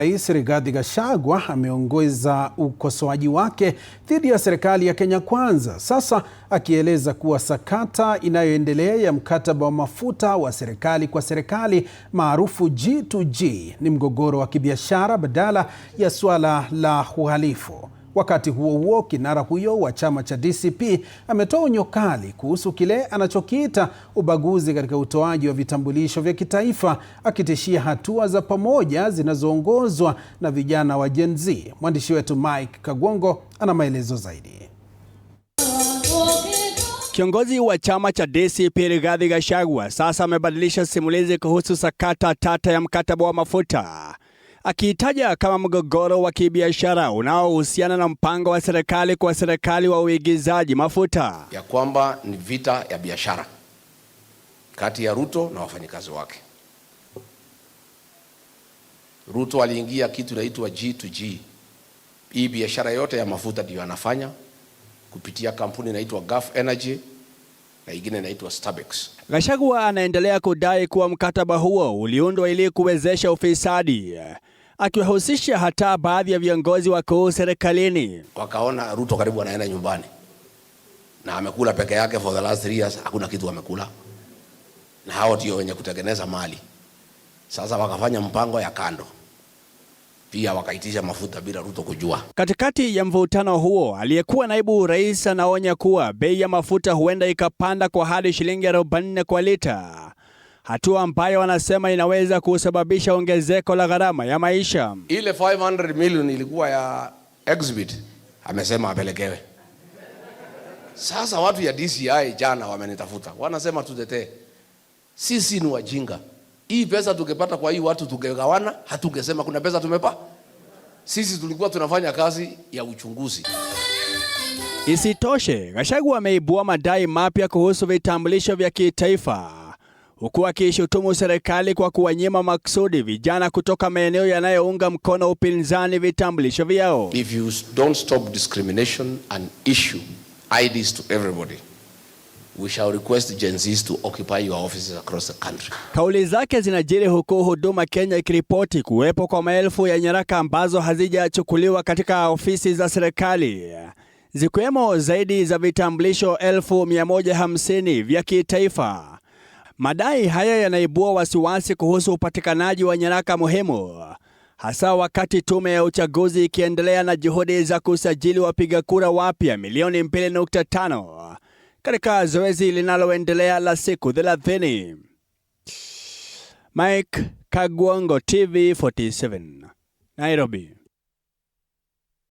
Rais Rigathi Gachagua ameongeza ukosoaji wake dhidi ya serikali ya Kenya Kwanza, sasa akieleza kuwa sakata inayoendelea ya mkataba wa mafuta wa serikali kwa serikali maarufu G2G ni mgogoro wa kibiashara badala ya suala la uhalifu. Wakati huo huo, kinara huyo wa chama cha DCP ametoa onyo kali kuhusu kile anachokiita ubaguzi katika utoaji wa vitambulisho vya kitaifa, akitishia hatua za pamoja zinazoongozwa na vijana wa Gen Z. Mwandishi wetu Mike Kagwongo ana maelezo zaidi. Kiongozi wa chama cha DCP Rigathi Gachagua sasa amebadilisha simulizi kuhusu sakata tata ya mkataba wa mafuta, akiitaja kama mgogoro wa kibiashara unaohusiana na mpango wa serikali kwa serikali wa uigizaji mafuta, ya kwamba ni vita ya biashara kati ya Ruto na wafanyikazi wake. Ruto aliingia kitu inaitwa G2G. Hii biashara yote ya mafuta ndio anafanya kupitia kampuni inaitwa Gulf Energy na ingine inaitwa Starbex. Gachagua anaendelea kudai kuwa mkataba huo uliundwa ili kuwezesha ufisadi, akiwahusisha hata baadhi ya viongozi wakuu serikalini. Wakaona Ruto karibu anaenda nyumbani na amekula peke yake for the last 3 years, hakuna kitu amekula, na hao ndio wenye kutengeneza mali. Sasa wakafanya mpango ya kando, pia wakaitisha mafuta bila Ruto kujua. Katikati ya mvutano huo, aliyekuwa naibu rais anaonya kuwa bei ya mafuta huenda ikapanda kwa hadi shilingi 40 kwa lita, hatua ambayo wanasema inaweza kusababisha ongezeko la gharama ya maisha. Ile 500 million ilikuwa ya exhibit, amesema apelekewe. Sasa watu ya DCI jana wamenitafuta, wanasema tutetee. Sisi ni wajinga. Hii pesa tukipata kwa hii watu tungegawana, hatungesema kuna pesa tumepa. Sisi tulikuwa tunafanya kazi ya uchunguzi. Isitoshe, Gachagua ameibua madai mapya kuhusu vitambulisho vya kitaifa, huku akishutumu serikali kwa kuwanyima maksudi vijana kutoka maeneo yanayounga mkono upinzani vitambulisho vyao. If you don't stop discrimination and issue IDs to everybody, we shall request Gen Zs to occupy your offices across the country. Kauli zake zinajiri huku Huduma Kenya ikiripoti kuwepo kwa maelfu ya nyaraka ambazo hazijachukuliwa katika ofisi za serikali, zikiwemo zaidi za vitambulisho 150,000 vya kitaifa. Madai haya yanaibua wasiwasi kuhusu upatikanaji wa nyaraka muhimu, hasa wakati tume ya uchaguzi ikiendelea na juhudi za kusajili wapiga kura wapya milioni 2.5 katika zoezi linaloendelea la siku 30. Mike Kagwongo, TV47, Nairobi.